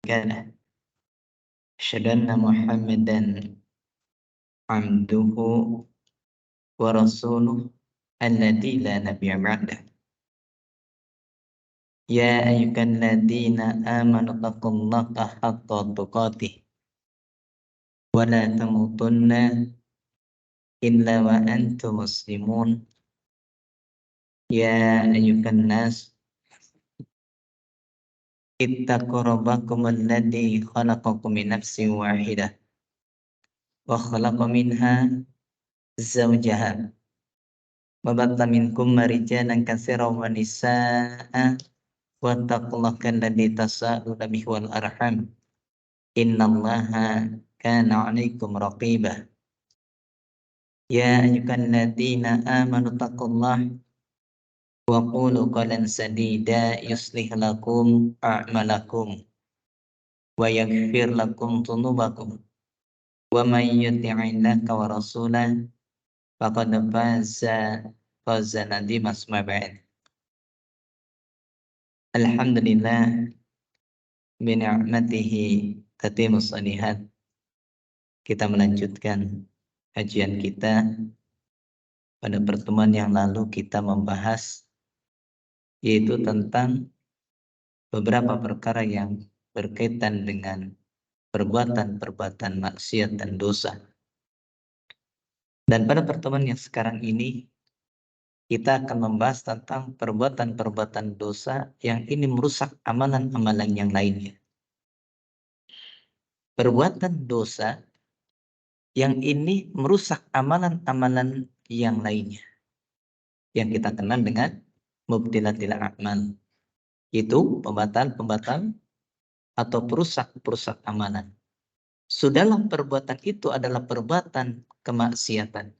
كان أشهد أن محمدا عبده ورسوله الذي لا نبي بعده يا أيها الذين آمنوا اتقوا الله حق تقاته ولا تموتن إلا وأنتم مسلمون يا أيها الناس اتقوا ربكم الذي خلقكم من نفس واحدة وخلق منها زوجها وبث منكما رجالا كثيرا ونساء واتقوا الله الذي تساءلون به والأرحام إن الله كان عليكم رقيبا يا أيها الذين آمنوا اتقوا الله وقولوا قولا سديدا يصلح لكم أعمالكم ويغفر لكم ذنوبكم ومن يطع الله ورسوله فقد فاز فوزا عظيما. أما بعد Alhamdulillah bini'matihi tatimmus shalihat. Kita melanjutkan kajian kita. Pada pertemuan yang lalu kita membahas yaitu tentang beberapa perkara yang berkaitan dengan perbuatan-perbuatan maksiat dan dosa. Dan pada pertemuan yang sekarang ini kita akan membahas tentang perbuatan-perbuatan dosa yang ini merusak amalan-amalan yang lainnya. Perbuatan dosa yang ini merusak amalan-amalan yang lainnya, yang kita kenal dengan mubtilatil a'mal, itu pembatal-pembatal atau perusak-perusak amalan. Sudahlah perbuatan itu adalah perbuatan kemaksiatan,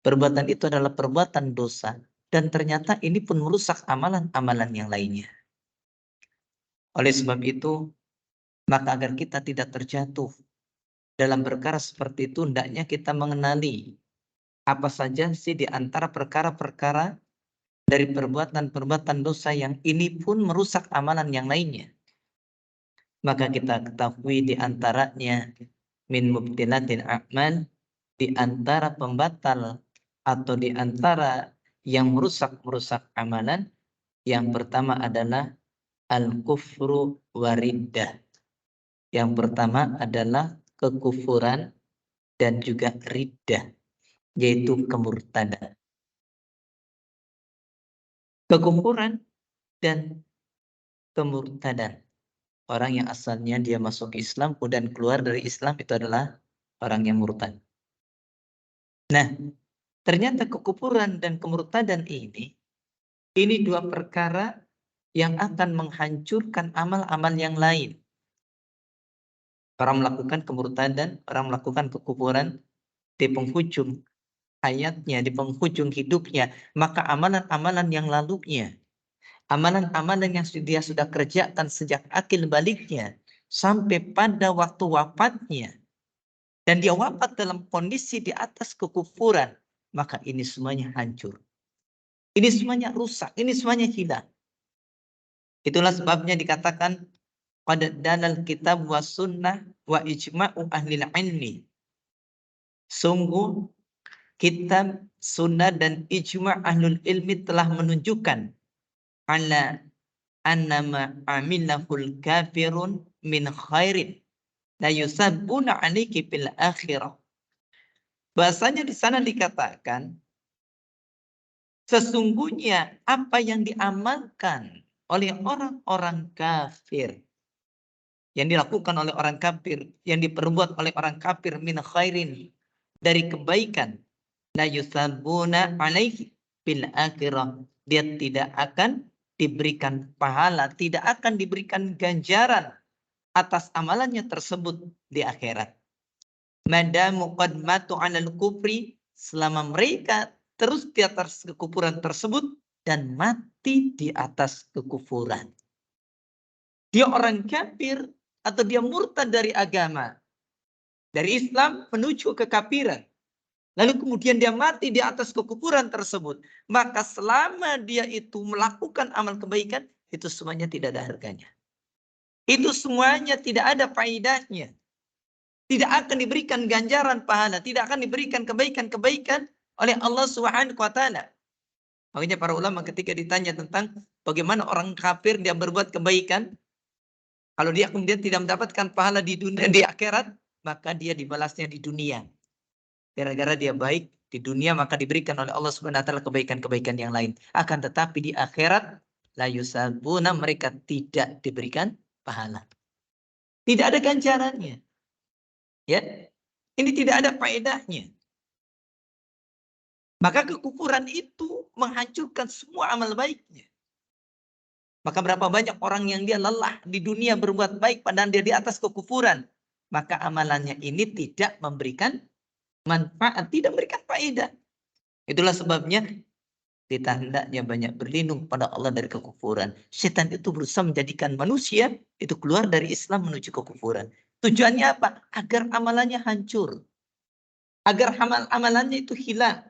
perbuatan itu adalah perbuatan dosa, dan ternyata ini pun merusak amalan-amalan yang lainnya. Oleh sebab itu, maka agar kita tidak terjatuh dalam perkara seperti itu, hendaknya kita mengenali apa saja sih di antara perkara-perkara dari perbuatan-perbuatan dosa yang ini pun merusak amalan yang lainnya. Maka kita ketahui di antaranya min mubtilatil a'mal, di antara pembatal atau di antara yang merusak amalan, yang pertama adalah al-kufru wariddah. Yang pertama adalah kekufuran dan juga riddah, yaitu kemurtadan. Kekufuran dan kemurtadan. Orang yang asalnya dia masuk Islam kemudian keluar dari Islam, itu adalah orang yang murtad. Nah, ternyata kekufuran dan kemurtadan ini dua perkara yang akan menghancurkan amal-amal yang lain. Orang melakukan kemurtadan, orang melakukan kekufuran di penghujung hayatnya, di penghujung hidupnya, maka amalan-amalan yang lalunya, amalan-amalan yang dia sudah kerjakan sejak akil baliknya sampai pada waktu wafatnya, dan dia wafat dalam kondisi di atas kekufuran, maka ini semuanya hancur. Ini semuanya rusak, ini semuanya hilang. Itulah sebabnya dikatakan pada dalal kitab wa sunnah wa ijma'u ahlil ilmi. Sungguh kitab, sunnah dan ijma' ahlul ilmi telah menunjukkan ala annama amilahul kafirun min khairin la yusabbuna alaihi fil akhirah. Bahasanya di sana dikatakan sesungguhnya apa yang diamalkan oleh orang-orang kafir, yang dilakukan oleh orang kafir, yang diperbuat oleh orang kafir min khairin, dari kebaikan, la yusabbuna alaihi fil akhirah, dia tidak akan diberikan pahala, tidak akan diberikan ganjaran atas amalannya tersebut di akhirat. Madamu qad matu 'alal kufri, selama mereka terus di atas kekufuran tersebut dan mati di atas kekufuran. Dia orang kafir atau dia murtad dari agama, dari Islam menuju kekafiran, lalu kemudian dia mati di atas kekufuran tersebut, maka selama dia itu melakukan amal kebaikan, itu semuanya tidak ada harganya. Itu semuanya tidak ada faedahnya. Tidak akan diberikan ganjaran pahala, tidak akan diberikan kebaikan-kebaikan oleh Allah Subhanahu wa taala. Makanya para ulama ketika ditanya tentang bagaimana orang kafir dia berbuat kebaikan, kalau dia kemudian tidak mendapatkan pahala di dunia di akhirat, maka dia dibalasnya di dunia. Gara-gara dia baik di dunia maka diberikan oleh Allah Subhanahu wa taala kebaikan-kebaikan yang lain. Akan tetapi di akhirat la yusabuna, mereka tidak diberikan pahala. Tidak ada ganjarannya. Ya. Ini tidak ada faedahnya. Maka kekufuran itu menghancurkan semua amal baiknya. Maka berapa banyak orang yang dia lelah di dunia berbuat baik padahal dia di atas kekufuran. Maka amalannya ini tidak memberikan manfaat, tidak memberikan faedah. Itulah sebabnya kita hendaknya banyak berlindung pada Allah dari kekufuran. Setan itu berusaha menjadikan manusia itu keluar dari Islam menuju kekufuran. Tujuannya apa? Agar amalannya hancur. Agar amalannya itu hilang.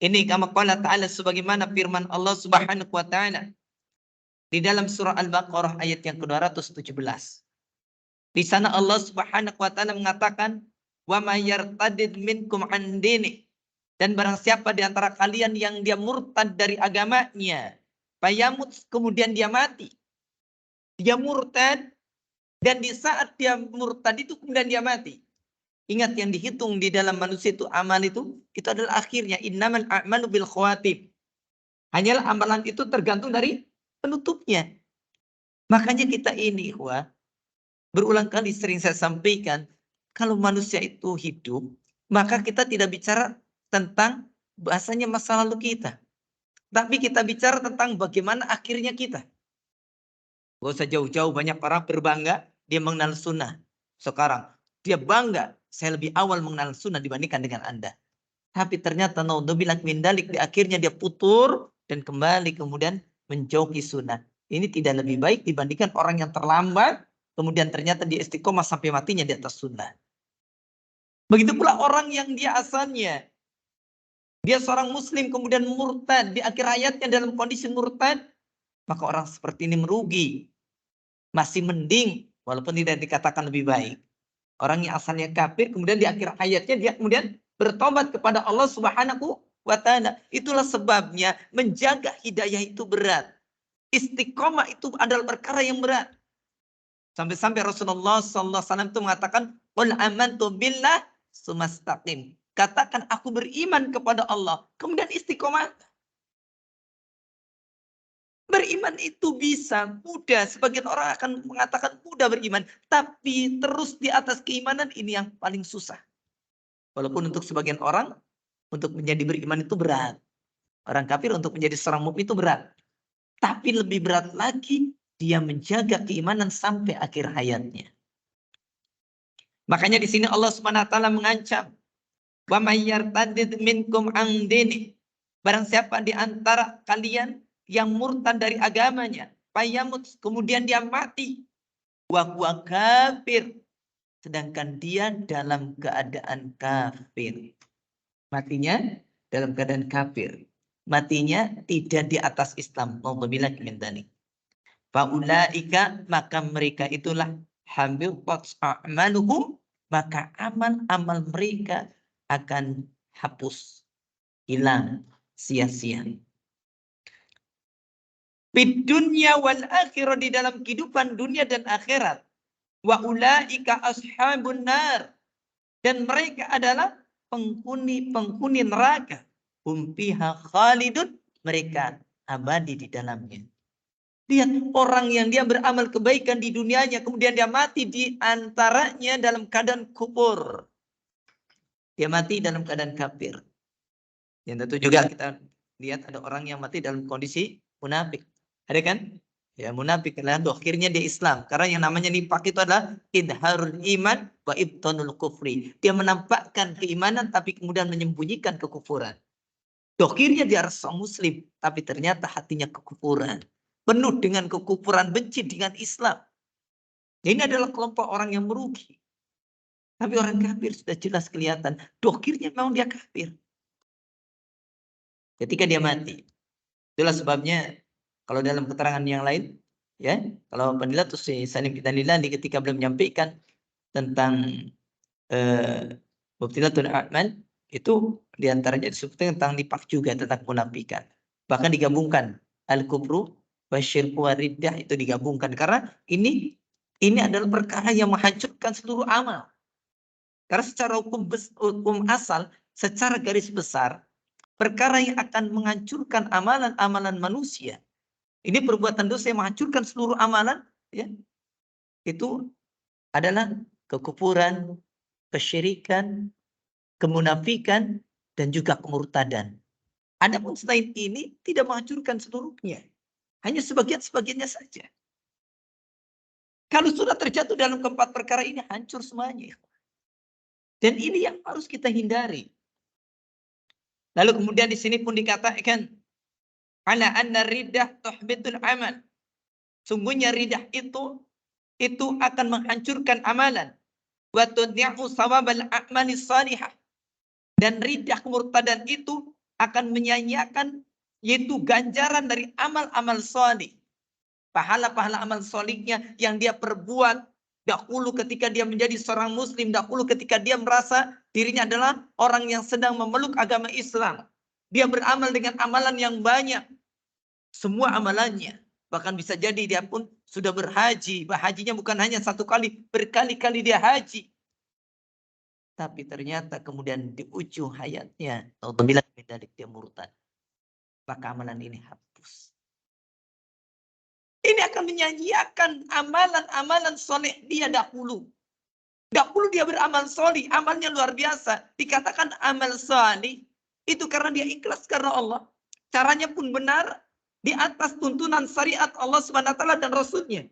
Ini kama qala ta'ala, sebagaimana firman Allah Subhanahu wa taala di dalam surah Al-Baqarah ayat yang ke-217. Di sana Allah Subhanahu wa taala mengatakan, "Wa may yartadid minkum an dini." Dan barang siapa di antara kalian yang dia murtad dari agamanya, fayamut, kemudian dia mati. Dia murtad dan di saat dia murtad itu kemudian dia mati. Ingat yang dihitung di dalam manusia itu amal itu adalah akhirnya, innamal a'malu bil khawatim. Hanyalah amalan itu tergantung dari penutupnya. Makanya kita ini, berulang kali sering saya sampaikan, kalau manusia itu hidup, maka kita tidak bicara tentang bahasanya masa lalu kita. Tapi kita bicara tentang bagaimana akhirnya kita. Gak usah jauh-jauh, banyak orang berbangga, dia mengenal sunnah. Sekarang, dia bangga, saya lebih awal mengenal sunnah dibandingkan dengan Anda. Tapi ternyata naudzubillah min dalik, di akhirnya dia putur dan kembali kemudian menjauhi sunnah. Ini tidak lebih baik dibandingkan orang yang terlambat kemudian ternyata dia istiqomah sampai matinya di atas sunnah. Begitu pula orang yang dia asalnya dia seorang muslim kemudian murtad di akhir hayatnya dalam kondisi murtad, maka orang seperti ini merugi. Masih mending walaupun tidak dikatakan lebih baik. Orang yang asalnya kafir kemudian di akhir hayatnya dia kemudian bertobat kepada Allah Subhanahu wa taala. Itulah sebabnya menjaga hidayah itu berat. Istiqomah itu adalah perkara yang berat. Sampai-sampai Rasulullah SAW itu mengatakan, "Qul amantu billah tsumastaqim." Katakan aku beriman kepada Allah, kemudian istiqomah. Beriman itu bisa mudah. Sebagian orang akan mengatakan mudah beriman, tapi terus di atas keimanan ini yang paling susah. Walaupun untuk sebagian orang untuk menjadi beriman itu berat. Orang kafir untuk menjadi seorang mukmin itu berat. Tapi lebih berat lagi dia menjaga keimanan sampai akhir hayatnya. Makanya di sini Allah Subhanahu wa taala mengancam, "Wa may yartadid minkum an dini." Barang siapa di antara kalian yang murtad dari agamanya, fayamut, kemudian dia mati, wa huwa kafir, sedangkan dia dalam keadaan kafir. Matinya dalam keadaan kafir. Matinya tidak di atas Islam. Alhamdulillah min dzalik. Faulaika, maka mereka itulah habitat a'maluhum, maka amal-amal mereka akan hapus, hilang, sia-sia. Di dunia wal akhirah, di dalam kehidupan dunia dan akhirat. Wa ulaika ashabun nar, dan mereka adalah penghuni neraka. Hum fiha khalidun, mereka abadi di dalamnya. Lihat orang yang dia beramal kebaikan di dunianya, kemudian dia mati di antaranya dalam keadaan kufur. Dia mati dalam keadaan kafir. Yang tentu juga kita lihat ada orang yang mati dalam kondisi munafik. Ada kan? Ya, munafik adalah akhirnya dia Islam. Karena yang namanya nifak itu adalah idharul iman wa ibtanul kufri. Dia menampakkan keimanan tapi kemudian menyembunyikan kekufuran. Akhirnya dia seorang muslim, tapi ternyata hatinya kekufuran. Penuh dengan kekufuran, benci dengan Islam. Ini adalah kelompok orang yang merugi. Tapi orang kafir sudah jelas kelihatan. Akhirnya memang dia kafir. Ketika dia mati. Itulah sebabnya kalau dalam keterangan yang lain, Ya, kalau Fadilatus Salim Kitanilani ketika beliau menyampaikan tentang Mubtilatul A'mal, itu diantaranya disebutkan tentang nifaq juga, tentang munafikan. Bahkan digabungkan al-kubru wasyirku wariddah, itu digabungkan karena ini adalah perkara yang menghancurkan seluruh amal. Karena secara hukum asal, secara garis besar, perkara yang akan menghancurkan amalan-amalan manusia, ini perbuatan dosa yang menghancurkan seluruh amalan, ya, itu adalah kekufuran, kesyirikan, kemunafikan, dan juga kemurtadan. Adapun selain ini tidak menghancurkan seluruhnya, hanya sebagian-sebagiannya saja. Kalau sudah terjatuh dalam keempat perkara ini, hancur semuanya. Dan ini yang harus kita hindari. Lalu kemudian di sini pun dikatakan, ala anna riddah tuhbitul amal. Sungguhnya riddah itu akan menghancurkan amalan. Wa tudhi'u shawabal a'mali salihah. Dan riddah kemurtadan itu akan menyanyiakan yaitu ganjaran dari amal-amal salih. Pahala-pahala amal salihnya yang dia perbuat dahulu ketika dia menjadi seorang muslim, dahulu ketika dia merasa dirinya adalah orang yang sedang memeluk agama Islam. Dia beramal dengan amalan yang banyak. Semua amalannya. Bahkan bisa jadi dia pun sudah berhaji. Hajinya bukan hanya satu kali, berkali-kali dia haji. Tapi ternyata kemudian di ujung hayatnya, apabila dia murtad, maka amalan ini hapus. Ini akan menyanyiakan amalan-amalan soleh dia dahulu. Dahulu dia beramal soleh, amalnya luar biasa. Dikatakan amal soleh, itu karena dia ikhlas karena Allah. Caranya pun benar, di atas tuntunan syariat Allah SWT dan Rasulnya.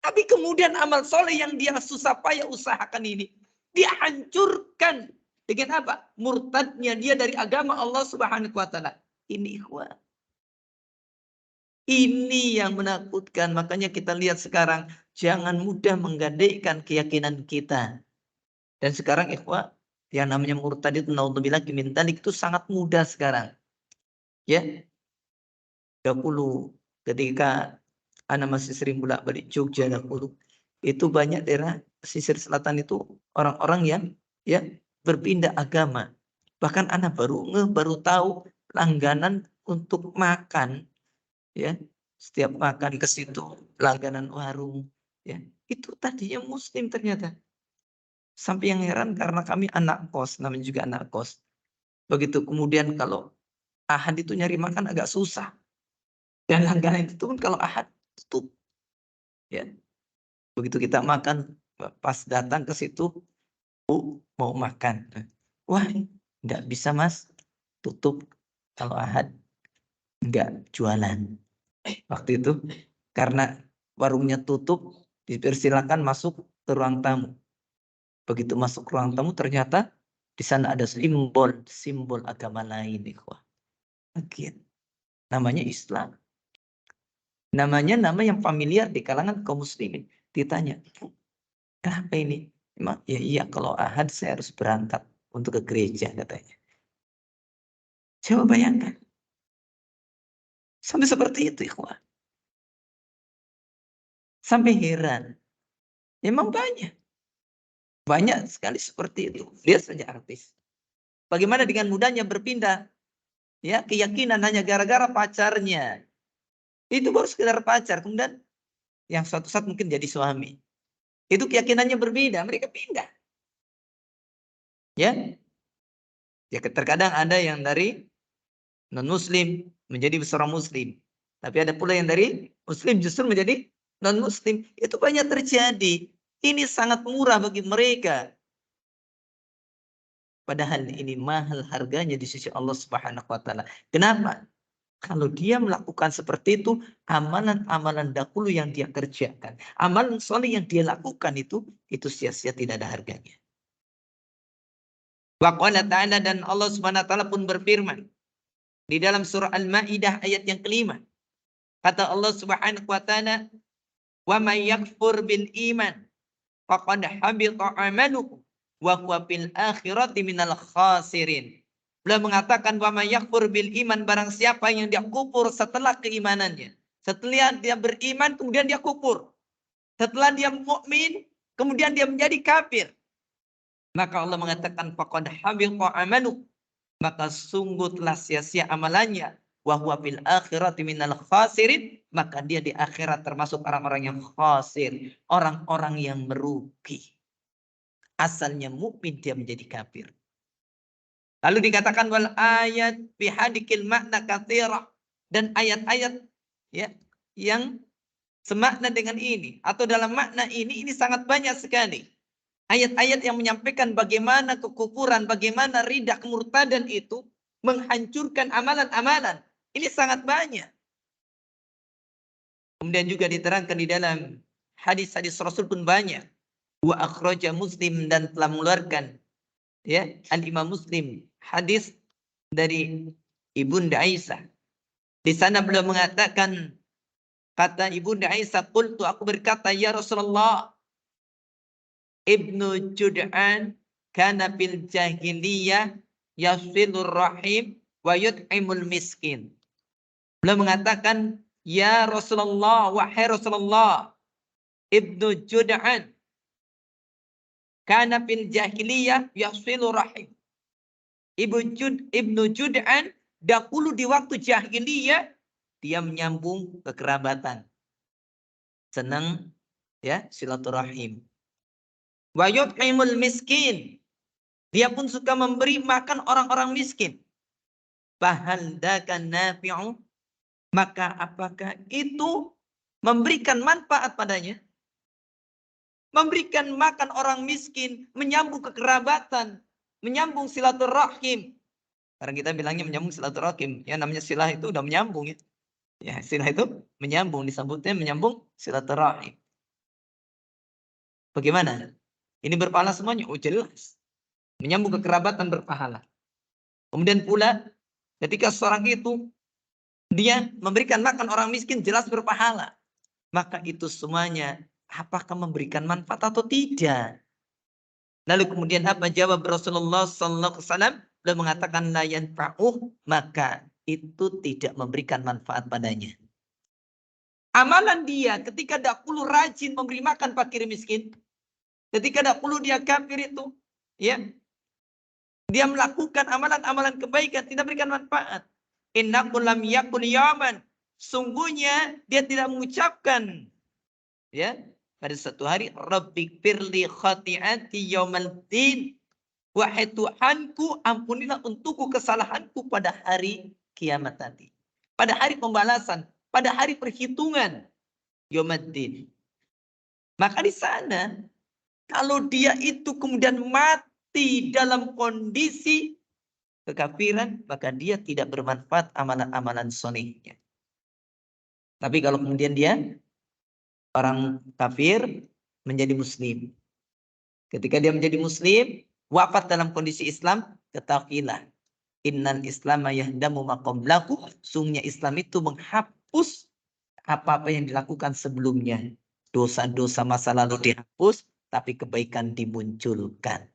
Tapi kemudian amal soleh yang dia susah payah usahakan ini, dia hancurkan dengan apa? Murtadnya dia dari agama Allah Subhanahu wa taala. Ini ikhwan. Ini yang menakutkan. Makanya kita lihat sekarang, jangan mudah menggadaikan keyakinan kita. Dan sekarang ikhwan, yang namanya murtad itu naudzubillah min dzalik itu sangat mudah sekarang. Ya. Dahulu ketika ana masih sering bolak-balik Jogja dahulu, itu banyak daerah pesisir selatan itu orang-orang yang ya berpindah agama. Bahkan anak baru tahu langganan untuk makan, ya, setiap makan ke situ langganan warung, ya, itu tadinya muslim ternyata. Sampai yang heran karena kami anak kos, namanya juga anak kos. Begitu kemudian kalau ahad itu nyari makan agak susah. Dan langganan itu pun kalau ahad tutup. Ya. Begitu kita makan, pas datang ke situ, mau makan. Wah, nggak bisa mas, tutup. Kalau ahad, nggak jualan. Waktu itu, karena warungnya tutup, dipersilakan masuk ke ruang tamu. Begitu masuk ke ruang tamu, ternyata di sana ada simbol agama lain. Gitu. Namanya Islam. Namanya nama yang familiar di kalangan kaum muslimin. Ditanya, kenapa ini? Emang ya iya kalau ahad saya harus berangkat untuk ke gereja katanya. Coba bayangkan. Sampai seperti itu ikhwah. Sampai heran. Memang banyak. Banyak sekali seperti itu. Lihat saja artis. Bagaimana dengan mudahnya berpindah ya keyakinan hanya gara-gara pacarnya. Itu baru sekedar pacar. Kemudian yang suatu saat mungkin jadi suami. Itu keyakinannya berbeda. Mereka pindah. Ya. Ya terkadang ada yang dari non-muslim menjadi seorang muslim. Tapi ada pula yang dari muslim justru menjadi non-muslim. Itu banyak terjadi. Ini sangat murah bagi mereka. Padahal ini mahal harganya di sisi Allah Subhanahu wa taala. Kenapa? Kalau dia melakukan seperti itu, amalan-amalan dahulu yang dia kerjakan, amalan soleh yang dia lakukan itu sia-sia, tidak ada harganya. Wa qala ta'ala, dan Allah Subhanahu wa taala pun berfirman di dalam surah Al-Maidah ayat yang kelima. Kata Allah Subhanahu wa taala, "Wa may yakfur bil iman faqad habita 'amaluhu wa huwa fil akhirati minal khasirin." Beliau mengatakan, "Wa may yakfur bil iman," barang siapa yang dia kufur setelah keimanannya, Setelah dia beriman, kemudian dia kufur. Setelah dia mukmin, kemudian dia menjadi kafir. Maka Allah mengatakan faqad habiqa amalu. Maka sungguh telah sia-sia amalannya. Wa huwa fil akhirati minal khasirin. Maka dia di akhirat termasuk orang-orang yang khasir. Orang-orang yang merugi. Asalnya mukmin dia menjadi kafir. Lalu dikatakan wal ayat bihadikil makna katsira. Dan ayat-ayat ya yang semakna dengan ini atau dalam makna ini sangat banyak sekali. Ayat-ayat yang menyampaikan bagaimana kekufuran, bagaimana ridah kemurtadan itu menghancurkan amalan-amalan. Ini sangat banyak. Kemudian juga diterangkan di dalam hadis-hadis Rasul pun banyak. Wa akhraja Muslim dan telah mengeluarkan ya Al-Imam Muslim hadis dari Ibunda Aisyah. Di sana beliau mengatakan, kata Ibunda Aisyah, qultu, aku berkata, ya Rasulullah, Ibnu Jud'an kana fil jahiliyah yasilur rahim wa yut'imul miskin. Beliau mengatakan, ya Rasulullah, wahai Rasulullah, Ibnu Jud'an kana fil jahiliyah yasilur rahim. Ibnu Jud'an dahulu di waktu jahiliyah dia menyambung kekerabatan. Senang ya silaturahim. Wa yut'imul miskin. Dia pun suka memberi makan orang-orang miskin. Fahal daka nafi'u? Maka apakah itu memberikan manfaat padanya? Memberikan makan orang miskin, menyambung kekerabatan, menyambung silaturahim. Karena kita bilangnya menyambung silaturahim. Ya namanya silah itu udah menyambung ya. Ya silah itu menyambung, disebutnya menyambung silaturahim. Bagaimana? Ini berpahala semuanya? Oh jelas. Menyambung kekerabatan berpahala. Kemudian pula ketika seorang itu dia memberikan makan orang miskin jelas berpahala. Maka itu semuanya apakah memberikan manfaat atau tidak? Lalu kemudian apa jawab Rasulullah sallallahu alaihi wasallam? Beliau mengatakan la yanfa'uh, maka itu tidak memberikan manfaat padanya. Amalan dia ketika tidak perlu rajin memberi makan fakir miskin, ketika tidak perlu dia kafir itu, ya, dia melakukan amalan-amalan kebaikan tidak berikan manfaat. Innahu lam yakul yaman. Sungguhnya dia tidak mengucapkan ya pada satu hari Rabbi firli khati'ati yaumal din. Wahai Tuhanku, ampunilah untukku kesalahanku pada hari kiamat nanti. Pada hari pembalasan, pada hari perhitungan yaumaddin. Maka di sana kalau dia itu kemudian mati dalam kondisi kekafiran, maka dia tidak bermanfaat amalan-amalan solehnya. Tapi kalau kemudian dia orang kafir menjadi muslim. Ketika dia menjadi muslim, wafat dalam kondisi Islam, ketahuilah. Innal islama yahdamu maqablahu. Sungguhnya Islam itu menghapus apa-apa yang dilakukan sebelumnya. Dosa-dosa masa lalu dihapus, tapi kebaikan dimunculkan.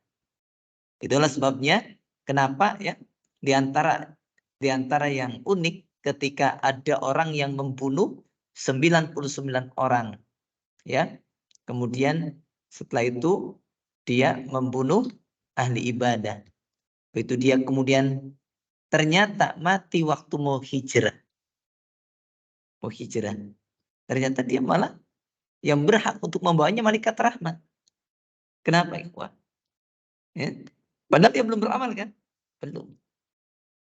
Itulah sebabnya kenapa ya di antara yang unik ketika ada orang yang membunuh 99 orang ya. Kemudian setelah itu dia membunuh ahli ibadah. Itu dia kemudian ternyata mati waktu mau hijrah. Mau hijrah. Ternyata dia malah yang berhak untuk membawanya malaikat rahmat. Kenapa ikhwah? Ya. Padahal dia belum beramal kan? Belum.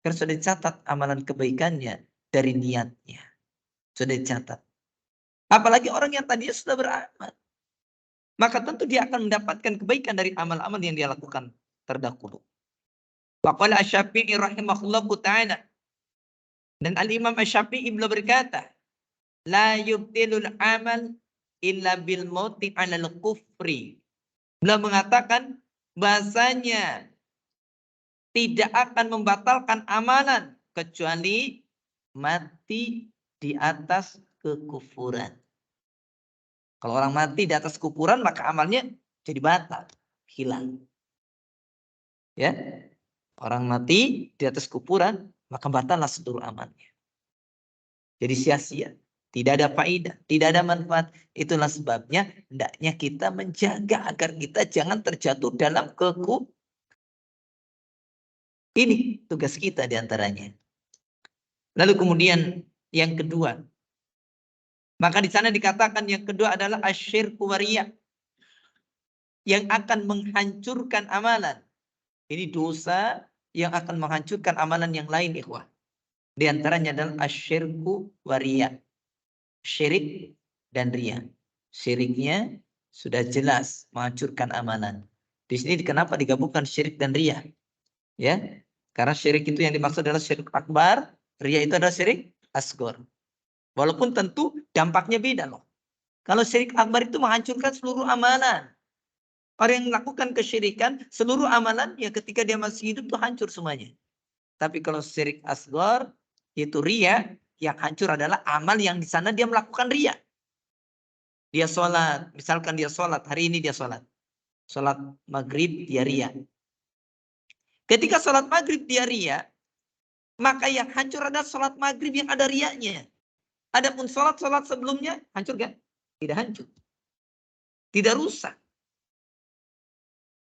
Karena sudah dicatat amalan kebaikannya dari niatnya. Sudah dicatat. Apalagi orang yang tadinya sudah beramal. Maka tentu dia akan mendapatkan kebaikan dari amal-amal yang dia lakukan terdahulu. Waqala Asy-Syafi'i rahimahullahu ta'ala. Dan Al-Imam Asy-Syafi'i beliau berkata, la yubtilul amal illa bil mauti 'alal kufri. Beliau mengatakan bahasanya tidak akan membatalkan amalan kecuali mati di atas kekufuran. Kalau orang mati di atas kufuran maka amalnya jadi batal, hilang. Ya. Orang mati di atas kufuran maka batallah seluruh amalnya. Jadi sia-sia. Tidak ada faedah, tidak ada manfaat. Itulah sebabnya hendaknya kita menjaga agar kita jangan terjatuh dalam kekufur. Ini tugas kita diantaranya. Lalu kemudian yang kedua, maka di sana dikatakan yang kedua adalah asyirku wariyah, yang akan menghancurkan amalan. Ini dosa yang akan menghancurkan amalan yang lain, ikhwah. Di antaranya adalah asyirku wariyah, syirik dan riya. Syiriknya sudah jelas menghancurkan amalan. Di sini kenapa digabungkan syirik dan riya? Ya, karena syirik itu yang dimaksud adalah syirik akbar, riya itu adalah syirik asghar. Walaupun tentu dampaknya beda loh. Kalau syirik akbar itu menghancurkan seluruh amalan. Orang yang melakukan kesyirikan, seluruh amalannya ketika dia masih hidup itu hancur semuanya. Tapi kalau syirik asghar, itu riya, yang hancur adalah amal yang di sana dia melakukan riya. Dia sholat, misalkan dia sholat, hari ini dia sholat. Sholat maghrib dia riya. Ketika sholat maghrib dia riya, maka yang hancur adalah sholat maghrib yang ada riyanya. Adapun sholat sebelumnya, hancur kan? Tidak hancur. Tidak rusak.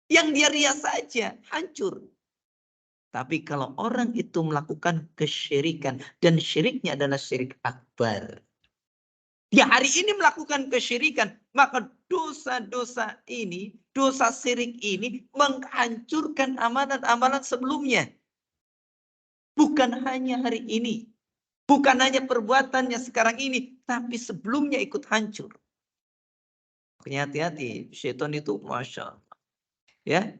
Yang dia riya saja, hancur. Tapi kalau orang itu melakukan kesyirikan, dan syiriknya adalah syirik akbar. Dia hari ini melakukan kesyirikan, maka dosa-dosa ini, dosa syirik ini menghancurkan amalan-amalan sebelumnya. Bukan hanya hari ini, bukan hanya perbuatannya sekarang ini, tapi sebelumnya ikut hancur. Makanya hati-hati, syaitan itu Masya Allah. Ya,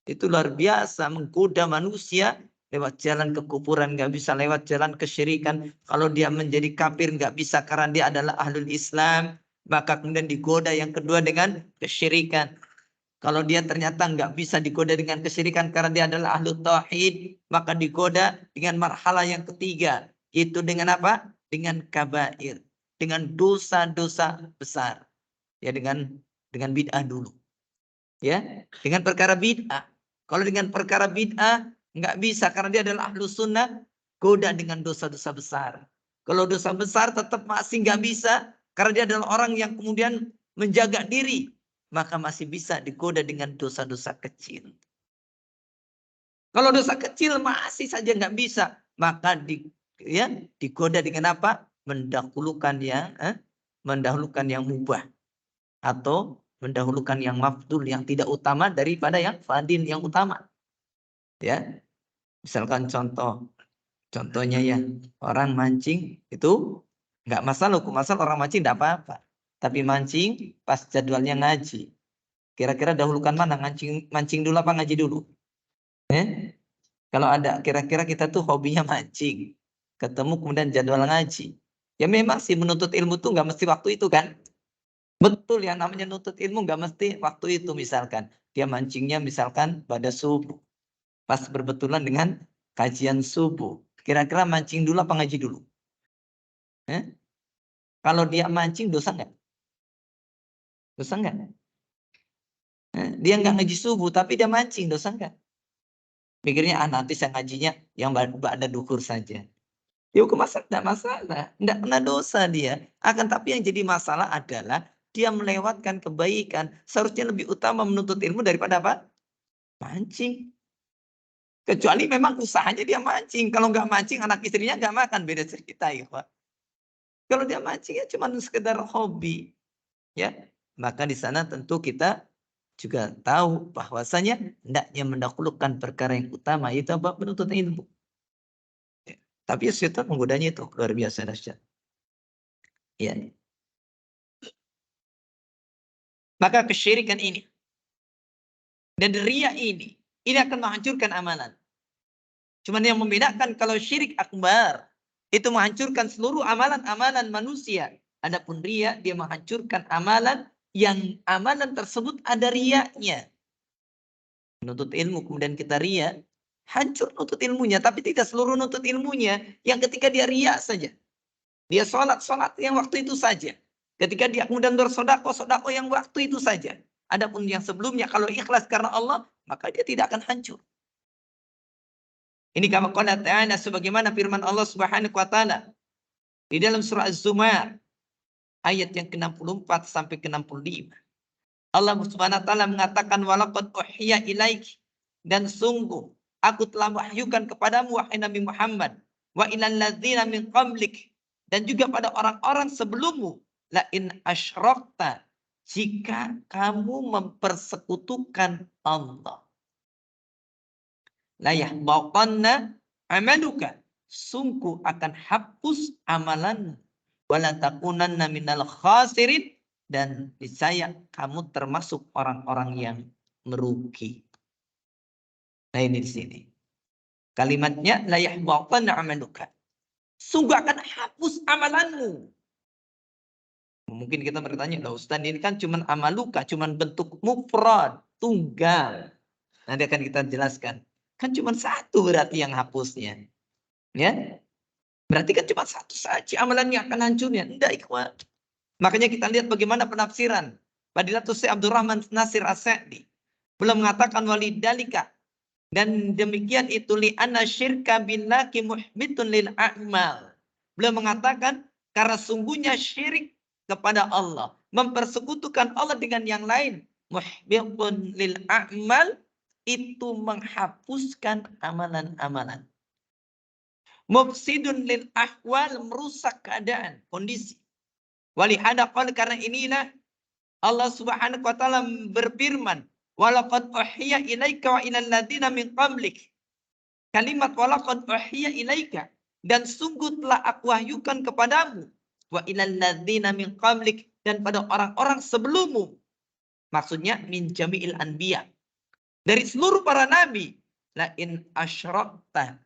itu luar biasa menggoda manusia lewat jalan kekufuran, nggak bisa lewat jalan kesyirikan. Kalau dia menjadi kafir nggak bisa karena dia adalah ahlul Islam, maka kemudian digoda yang kedua dengan kesyirikan. Kalau dia ternyata nggak bisa digoda dengan kesyirikan karena dia adalah ahlul tauhid, maka digoda dengan marhalah yang ketiga. Itu dengan apa? Dengan kabair, dengan dosa-dosa besar. Ya dengan bid'ah dulu. Ya, dengan perkara bid'ah. Kalau dengan perkara bid'ah nggak bisa karena dia adalah ahlu sunnah, goda dengan dosa-dosa besar. Kalau dosa besar tetap masih nggak bisa karena dia adalah orang yang kemudian menjaga diri, maka masih bisa digoda dengan dosa-dosa kecil. Kalau dosa kecil masih saja nggak bisa, maka digoda dengan apa? Mendahulukan yang mubah atau mendahulukan yang mafdul, yang tidak utama daripada yang fadil, yang utama. Ya, misalkan contohnya ya, orang mancing itu nggak masalah, hukum asal orang mancing tidak apa-apa. Tapi mancing pas jadwalnya ngaji, kira-kira dahulukan mana, mancing dulu apa ngaji dulu? Kalau ada kira-kira kita tuh hobinya mancing, ketemu kemudian jadwal ngaji, ya memang sih menuntut ilmu tuh nggak mesti waktu itu kan. Betul, yang namanya nuntut ilmu nggak mesti waktu itu. Misalkan dia mancingnya misalkan pada subuh, pas berbetulan dengan kajian subuh, kira-kira mancing dulu apa ngaji dulu? Kalau dia mancing dosa nggak? Dosa nggak? Dia nggak ngaji subuh tapi dia mancing, dosa nggak? Pikirnya nanti saya ngajinya yang ada duhur saja. Ya hukum asal tidak masalah, tidak kena dosa dia. Akan tapi yang jadi masalah adalah dia melewatkan kebaikan. Seharusnya lebih utama menuntut ilmu daripada apa? Mancing. Kecuali memang usahanya dia mancing. Kalau nggak mancing, anak istrinya nggak makan, beda cerita ya Pak. Kalau dia mancing ya cuma sekedar hobi, ya. Maka di sana tentu kita juga tahu bahwasanya hendaknya mendahulukan perkara yang utama, itu apa? Menuntut ilmu. Ya. Tapi syaitan menggodanya itu luar biasa dahsyat. Ya. Maka kesyirikan ini dan riya ini akan menghancurkan amalan. Cuman yang membedakan kalau syirik akbar itu menghancurkan seluruh amalan-amalan manusia. Adapun riya dia menghancurkan amalan yang amalan tersebut ada riyanya. Menuntut ilmu kemudian kita riya, hancur nuntut ilmunya, tapi tidak seluruh nuntut ilmunya. Yang ketika dia riya saja. Dia sholat yang waktu itu saja. Ketika dia kemudian bersodako yang waktu itu saja. Adapun yang sebelumnya kalau ikhlas karena Allah, maka dia tidak akan hancur. Ini kama qala ta'ala sebagaimana firman Allah Subhanahu wa taala. Di dalam surah Az-Zumar ayat yang ke-64 sampai ke-65. Allah Subhanahu wa taala mengatakan walaqad uhiya ilaiki, dan sungguh aku telah wahyukan kepadamu wahai Nabi Muhammad, wa ilal ladzina min qablik, dan juga pada orang-orang sebelummu, la in asyrakta, jika kamu mempersekutukan Allah, la yahbatanna amaluka, sungguh akan hapus amalanmu, wala takunanna minal khasirin, dan niscaya kamu termasuk orang-orang yang merugi. Nah ini di sini. Kalimatnya la yahbatanna amaluka. Sungguh akan hapus amalanmu. Mungkin kita bertanya, "Lah Ustaz, ini kan cuman amaluka, cuman bentuk mufrad, tunggal." Nanti akan kita jelaskan. Kan cuma satu berarti yang hapusnya. Ya? Berarti kan cuma satu saja amalannya akan hancurnya. Enggak, ikhwan. Makanya kita lihat bagaimana penafsiran Fadilatul Syekh Abdurrahman Nasir As-Sa'di. Belum mengatakan walidalika, dan demikian itu li'anna syirka billahi muhbitun lil a'mal. Belum mengatakan karena sungguhnya syirik kepada Allah, mempersekutukan Allah dengan yang lain, muhbitun lil a'mal, itu menghapuskan amalan-amalan. Mufsidun lil ahwal, merusak keadaan, kondisi. Walihada qala, karena inilah Allah Subhanahu wa taala berfirman, walaqad uhiya ilaika wa ilal ladzina min qablik. Kalimat walaqad uhiya ilaika, dan sungguh telah aku wahyukan kepadamu, wa ilal ladzina min qablik, dan pada orang-orang sebelummu. Maksudnya min jami'il anbiya, dari seluruh para nabi. La in asyrakta,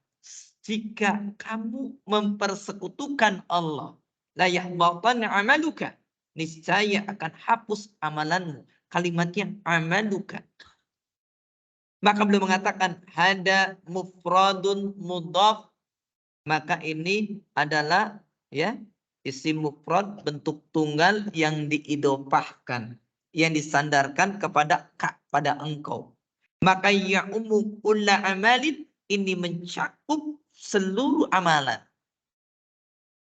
jika kamu mempersekutukan Allah, la yahbatanna amaluka, niscaya akan hapus amalanmu. Kalimatnya amaluka. Maka beliau mengatakan hada mufradun mudhaf, maka ini adalah ya isim mufrad bentuk tunggal yang diidopahkan, yang disandarkan kepada pada engkau. Maka ya'umu kulla amalin, ini mencakup seluruh amalan.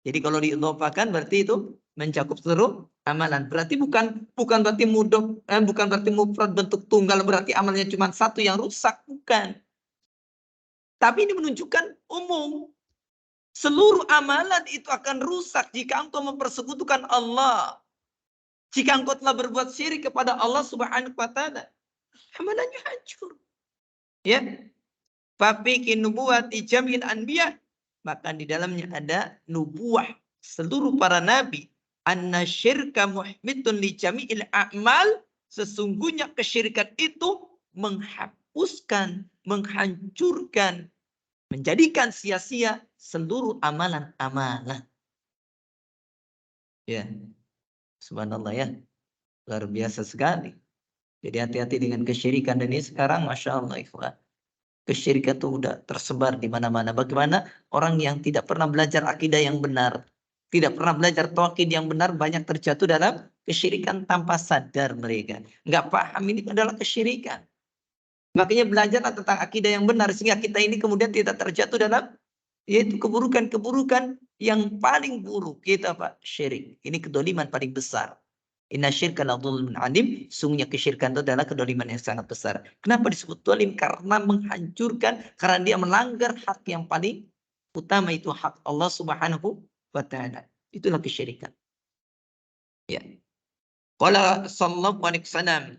Jadi kalau diidhofahkan berarti itu mencakup seluruh amalan. Berarti bukan berarti bukan berarti mufrad bentuk tunggal berarti amalnya cuma satu yang rusak, bukan. Tapi ini menunjukkan umum. Seluruh amalan itu akan rusak jika engkau mempersekutukan Allah. Jika engkau telah berbuat syirik kepada Allah Subhanahu wa taala, amalannya hancur. Ya. Fafiqin nubuwati jamil anbiya, maka di dalamnya ada nubuah seluruh para nabi. Anna syirka muhmitun li jami'il a'mal, sesungguhnya kesyirikan itu menghapuskan, menghancurkan, menjadikan sia-sia seluruh amalan-amalan. Ya, subhanallah ya, luar biasa sekali. Jadi hati-hati dengan kesyirikan, dan ini sekarang masya Allah ikhwan. Kesyirikan itu udah tersebar di mana-mana. Bagaimana orang yang tidak pernah belajar akidah yang benar, tidak pernah belajar tauhid yang benar, banyak terjatuh dalam kesyirikan tanpa sadar mereka. Nggak paham ini adalah kesyirikan. Makanya belajarlah tentang akidah yang benar sehingga kita ini kemudian tidak terjatuh dalam yaitu keburukan-keburukan yang paling buruk. Kita Pak, syirik. Ini kedoliman paling besar. Inna syirka la dzulmun adim, sungguhnya kesyirikan itu adalah kedoliman yang sangat besar. Kenapa disebut dolim? Karena menghancurkan, karena dia melanggar hak yang paling utama, itu hak Allah Subhanahu wa taala. Itulah kesyirikan. Ya. Qala sallallahu alaihi wasallam,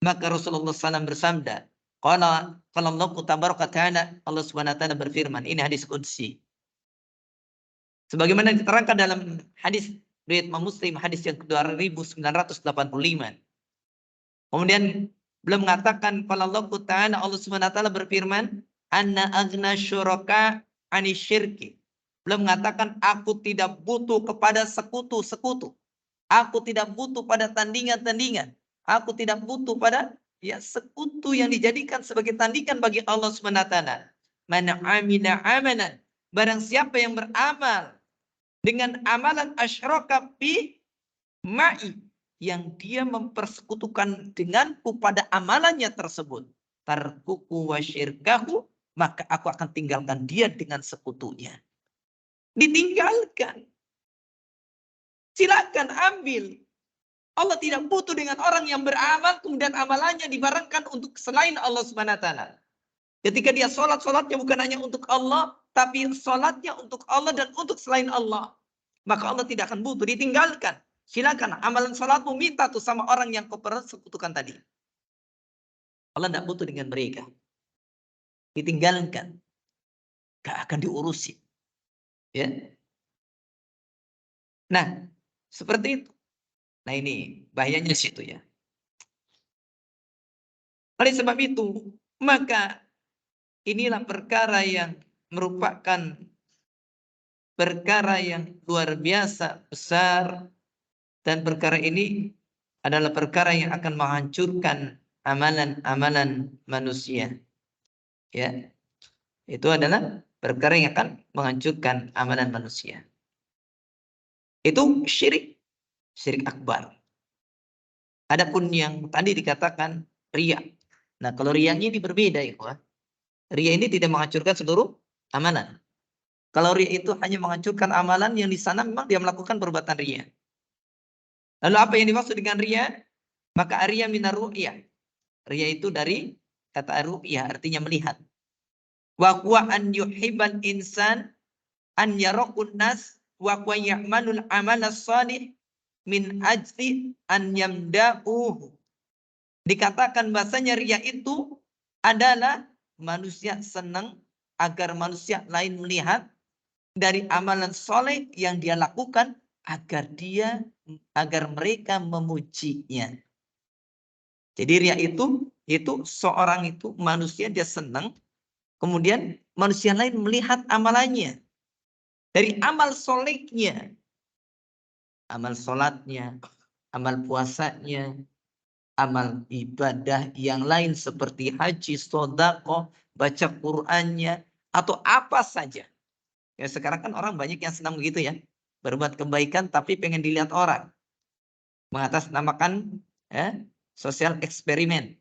maka Rasulullah SAW bersabda, qala Allah tabaraka ta'ala, Allah Subhanahu wa taala berfirman, ini hadis qudsi. Sebagaimana diterangkan dalam hadis riwayat Muslim, hadis yang ke-2985. Kemudian beliau mengatakan qala Allah Ta'ala, Allah Subhanahu wa taala berfirman, anna aghna syuraka ani syirki. Beliau mengatakan aku tidak butuh kepada sekutu-sekutu. Aku tidak butuh pada tandingan-tandingan. Aku tidak butuh pada sekutu yang dijadikan sebagai tandingan bagi Allah Subhanahu wa taala. Man amila amalan, barang siapa yang beramal dengan amalan asyraka bi ma'i, yang dia mempersekutukan denganku pada amalannya tersebut, tarkuku wa syirkahu, maka aku akan tinggalkan dia dengan sekutunya. Ditinggalkan. silakan ambil. Allah tidak butuh dengan orang yang beramal kemudian amalannya dibarengkan untuk selain Allah Subhanahu wa taala. Ketika dia sholat, sholatnya bukan hanya untuk Allah, tapi sholatnya untuk Allah dan untuk selain Allah. Maka Allah tidak akan butuh, ditinggalkan. Silakan amalan sholatmu minta tuh sama orang yang kau persekutukan tadi. Allah tidak butuh dengan mereka. Ditinggalkan. Gak akan diurusi. Ya. Nah, seperti itu. Nah ini bahayanya situ ya. Oleh sebab itu, maka inilah perkara yang merupakan perkara yang luar biasa besar, dan perkara ini adalah perkara yang akan menghancurkan amalan-amalan manusia. Ya, itu adalah perkara yang akan menghancurkan amalan manusia. Itu syirik, syirik akbar. Adapun yang tadi dikatakan riya. Nah, kalau riya ini berbeda ya, riya ini tidak menghancurkan seluruh amalan. Kalau riya itu hanya menghancurkan amalan yang di sana memang dia melakukan perbuatan riya. Lalu apa yang dimaksud dengan riya? Maka riya minar ru'yah. Riya itu dari kata ru'yah, artinya melihat. Wa huwa an yuhibbal insan an yarakun nas wa huwa ya'malul amala salih min ajli an yamda'uhu. Dikatakan bahasanya riya itu adalah manusia senang agar manusia lain melihat dari amalan soleh yang dia lakukan agar mereka memujinya. Jadi riya itu seorang itu manusia dia senang, kemudian manusia lain melihat amalannya dari amal solehnya, amal sholatnya, amal puasanya, amal ibadah yang lain seperti haji, sedekah, baca Qur'annya, atau apa saja. Ya sekarang kan orang banyak yang senang begitu ya. Berbuat kebaikan tapi pengen dilihat orang. Mengatasnamakan sosial eksperimen.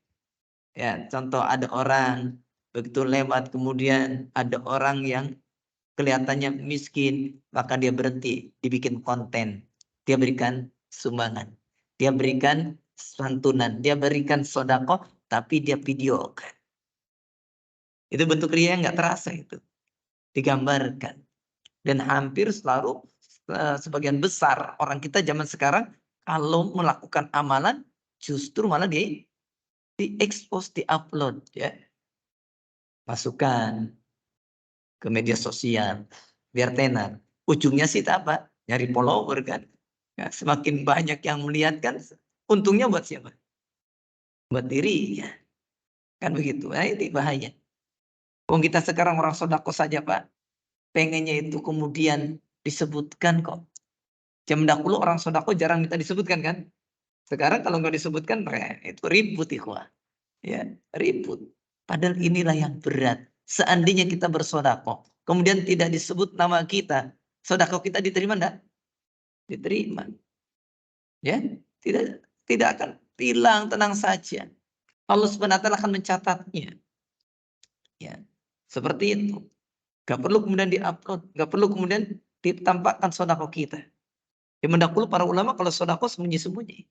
Ya, contoh ada orang begitu lewat kemudian ada orang yang kelihatannya miskin, maka dia berhenti, dibikin konten. Dia berikan sumbangan. Dia berikan santunan, dia berikan sedekah, tapi dia videokan. Itu bentuk riya yang nggak terasa itu. Digambarkan. Dan hampir selalu sebagian besar orang kita zaman sekarang kalau melakukan amalan justru malah diekspos, diupload ya. Masukkan ke media sosial biar tenar. Ujungnya sih apa? Nyari follower kan. Ya, semakin banyak yang melihat kan untungnya buat siapa? Buat diri ya. Kan begitu. Nah, ini bahaya. Wong kita sekarang orang sodako saja Pak. Pengennya itu kemudian disebutkan kok. Zaman dahulu orang sodako jarang minta disebutkan kan. Sekarang kalau nggak disebutkan itu ribut ikhwah. Ya, ribut. Padahal inilah yang berat. Seandainya kita bersodako, kemudian tidak disebut nama kita, sodako kita diterima enggak? Diterima. Ya, tidak akan hilang, tenang saja. Allah Subhanahu wa taala akan mencatatnya. Ya, seperti itu. Gak perlu kemudian diupload, gak perlu kemudian ditampakkan sodako kita. Yang mendahulu para ulama kalau sodako sembunyi-sembunyi.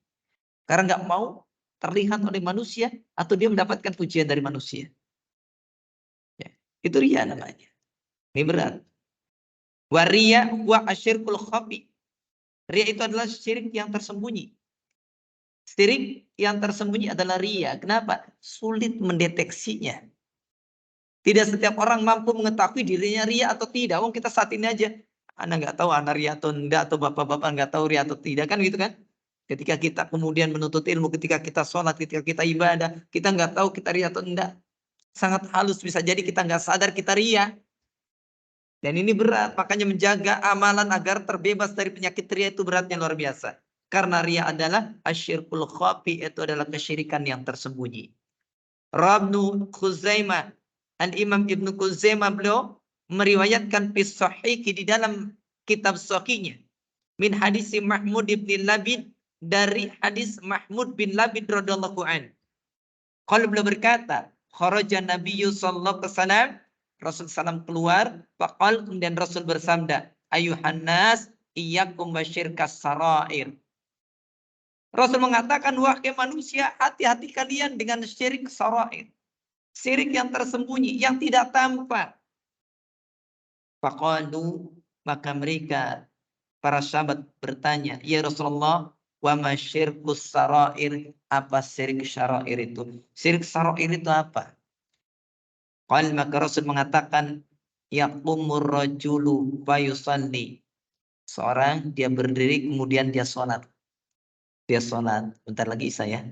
Karena nggak mau terlihat oleh manusia atau dia mendapatkan pujian dari manusia. Ya, itu riya namanya. Ini berat. Waria wa asyirkul khafi. Riya itu adalah syirik yang tersembunyi. Syirik yang tersembunyi adalah riya. Kenapa? Sulit mendeteksinya. Tidak setiap orang mampu mengetahui dirinya riya atau tidak. Wong kita saat ini aja, anak nggak tahu anak riya atau enggak, atau bapak-bapak nggak tahu riya atau tidak, kan gitu kan? Ketika kita kemudian menuntut ilmu, ketika kita sholat, ketika kita ibadah, kita nggak tahu kita riya atau enggak. Sangat halus, bisa jadi kita nggak sadar kita riya. Dan ini berat, makanya menjaga amalan agar terbebas dari penyakit riya itu beratnya luar biasa. Karena riya adalah asyirkul khafi, itu adalah kesyirikan yang tersembunyi. Rabnu Khuzaimah, Al-Imam Ibnu Khuzaimah beliau meriwayatkan fi sahih di dalam kitab sahihnya min hadis Mahmud bin Labid, dari hadis Mahmud bin Labid radhiyallahu an. Kalau beliau berkata, kharaja Nabiyyu sallallahu alaihi wasallam, Rasul sallam keluar, faqal, kemudian Rasul bersabda, ayuhan nas iyyakum wasyirkas sarair. Rasul mengatakan, wahai manusia, hati-hati kalian dengan syirik sarair. Syirik yang tersembunyi, yang tidak tampak. Faqalu, maka mereka, para sahabat bertanya, ya Rasulullah, wa ma syirkus sarair, apa syirik sarair itu? Syirik sarair itu apa? Qal, maka Rasul mengatakan, yaqumur rajulu fayusalli. Seorang dia berdiri kemudian dia sholat. Dia sholat. Bentar lagi saya.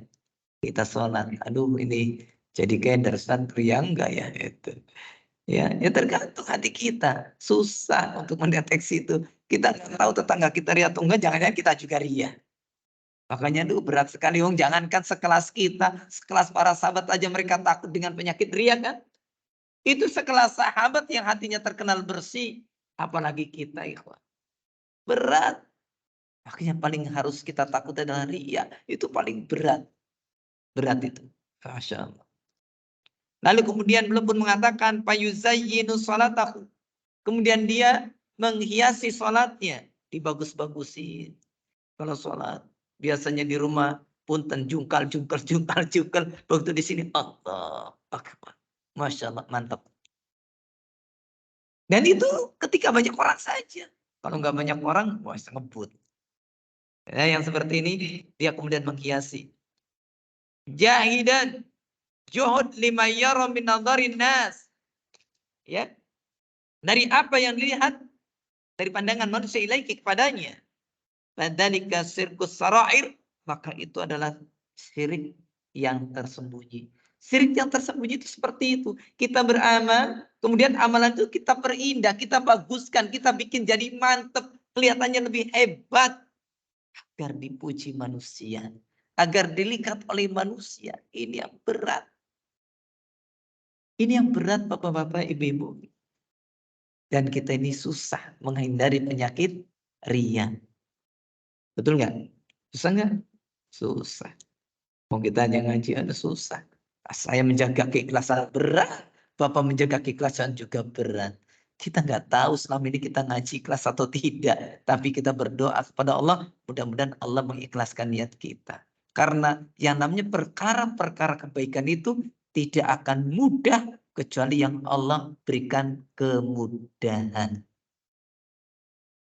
Kita sholat. Aduh, ini jadi kayak darsan ria enggak ya? Itu. Ya, ya tergantung hati kita. Susah untuk mendeteksi itu. Kita nggak tahu tetangga kita ria atau enggak, jangan-jangan kita juga ria. Makanya itu berat sekali. Jangankan sekelas kita, sekelas para sahabat aja mereka takut dengan penyakit ria kan? Itu sekelas sahabat yang hatinya terkenal bersih. Apalagi kita, ikhwan. Berat. Makanya paling harus kita takut adalah ria. Itu paling berat. Berat itu. Masya Allah. Lalu kemudian beliau pun mengatakan, fayuzayyinu salatahu. Kemudian dia menghiasi sholatnya. Dibagus-bagusin. Kalau sholat. Biasanya di rumah punten jungkal. Begitu di sini Allah Akbar. Masya Allah, mantap. Dan itu ketika banyak orang saja. Kalau nggak banyak orang, wah ngebut. Ya, yang seperti ini dia kemudian menghiasi. Jahidan juhud lima yara min nadharin nas. Ya. Dari apa yang dilihat dari pandangan manusia ilaiki kepadanya. Fadzalika sirkus sarair, maka itu adalah syirik yang tersembunyi. Syirik yang tersembunyi itu seperti itu. Kita beramal, kemudian amalan itu kita perindah, kita baguskan, kita bikin jadi mantep, kelihatannya lebih hebat. Agar dipuji manusia, agar dilihat oleh manusia. Ini yang berat. Ini yang berat bapak-bapak, ibu-ibu. Dan kita ini susah menghindari penyakit ria. Betul nggak? Susah nggak? Susah. Mau kita hanya ngaji ada susah. Saya menjaga keikhlasan berat. Bapak menjaga keikhlasan juga berat. Kita nggak tahu selama ini kita ngaji ikhlas atau tidak. Tapi kita berdoa kepada Allah. Mudah-mudahan Allah mengikhlaskan niat kita. Karena yang namanya perkara-perkara kebaikan itu tidak akan mudah. Kecuali yang Allah berikan kemudahan.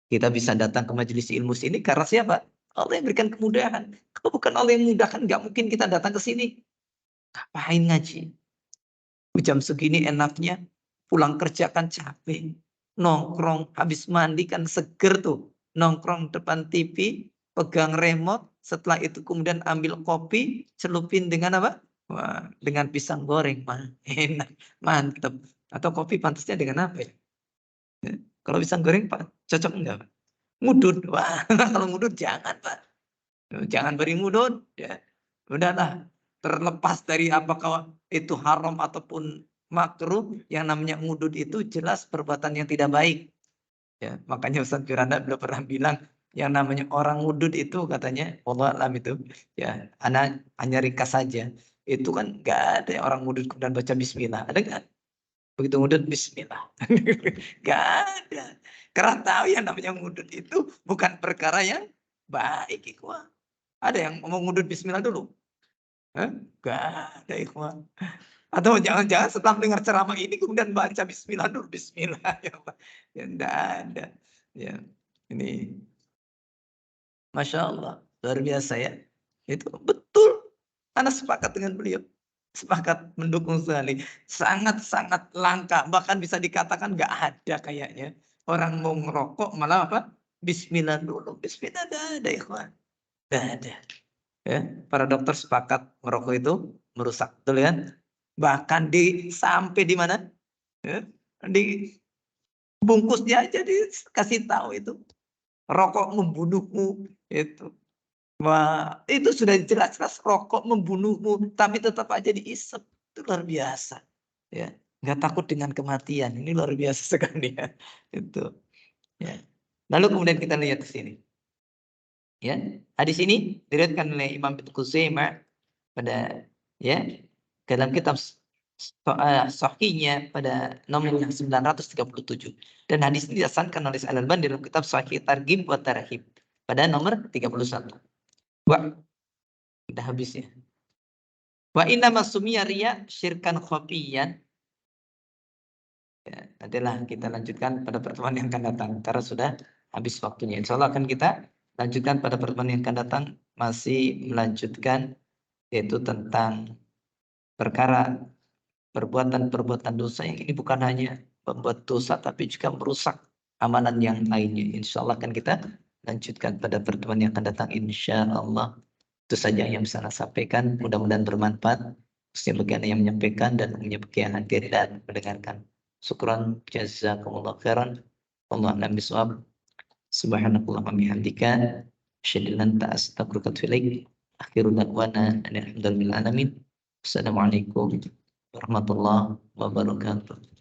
Kita bisa datang ke majelis ilmu sini karena siapa? Allah yang berikan kemudahan. Kalau bukan Allah yang memudahkan, nggak mungkin kita datang ke sini. Ngapain ngaji? Jam segini enaknya pulang kerja kan capek. Nongkrong habis mandi kan seger tuh. Nongkrong depan TV, pegang remote. Setelah itu kemudian ambil kopi, celupin dengan apa? Wah, dengan pisang goreng. Mah, enak, mantep. Atau kopi pantasnya dengan apa ya? Kalau pisang goreng Pak, cocok enggak Pak? Ngudut. Wah, kalau ngudut jangan Pak. Jangan beri ngudut. Ya. Udahlah. Terlepas dari apakah itu haram ataupun makruh, yang namanya ngudut itu jelas perbuatan yang tidak baik. Ya, makanya Ustaz Firanda belum pernah bilang yang namanya orang ngudut itu katanya, Allah alam itu, ya, anak hanya ringkas saja. Itu kan nggak ada orang ngudut kemudian baca Bismillah. Ada nggak? Begitu ngudut Bismillah. Nggak ada. Karena tahu yang namanya ngudut itu bukan perkara yang baik, ikhwan. Ada yang mau ngudut Bismillah dulu? Gak ada, ikhwan. Atau jangan-jangan setelah dengar ceramah ini kemudian baca Bismillah dulu, Bismillah ya Allah. Ya enggak ada. Ya, ini Masya Allah, luar biasa ya. Itu betul. Anda sepakat dengan beliau. Sepakat mendukung sekali. Sangat-sangat langka. Bahkan bisa dikatakan nggak ada kayaknya. Orang mau ngerokok malah apa? Bismillah dulu. Bismillah nggak ada, ikhwan. Nggak ada. Ya, para dokter sepakat merokok itu merusak, betul ya? Bahkan sampai di mana? Ya, di bungkusnya aja dikasih tahu itu. Rokok membunuhmu itu. Wah, itu sudah jelas-jelas rokok membunuhmu, tapi tetap aja diisep. Itu luar biasa. Ya, nggak takut dengan kematian. Ini luar biasa sekali ya. Itu. Ya. Lalu kemudian kita lihat ke sini. Ya, hadis ini diriwayatkan oleh Imam Ibnu Khuzaimah pada ya dalam kitab sahihnya pada nomor yang 937. Dan hadis ini dihasankan oleh Al-Albani dalam kitab Sahih Targhib wa Tarhib pada nomor 31. Wah, udah habis ya. Wa inna masumiya riya syirkan khafiyan. Ya, nantilah kita lanjutkan pada pertemuan yang akan datang karena sudah habis waktunya. Insya Allah akan kita lanjutkan pada pertemuan yang akan datang, masih melanjutkan yaitu tentang perkara perbuatan-perbuatan dosa yang ini bukan hanya membuat dosa tapi juga merusak amalan yang lainnya. Insya Allah akan kita lanjutkan pada pertemuan yang akan datang. Insya Allah itu saja yang bisa saya sampaikan. Mudah-mudahan bermanfaat. Setiap bagian yang menyampaikan dan bagi yang hadir dan mendengarkan. Syukran jazakumullah khairan. Wallahu a'lam bishawab. Subhanakallahumma bihamdika asyhadu an la ilaha illa anta astaghfiruka wa atubu ilaik. Akhiru da'wana alhamdulillahi alamin. Assalamualaikum warahmatullahi wabarakatuh.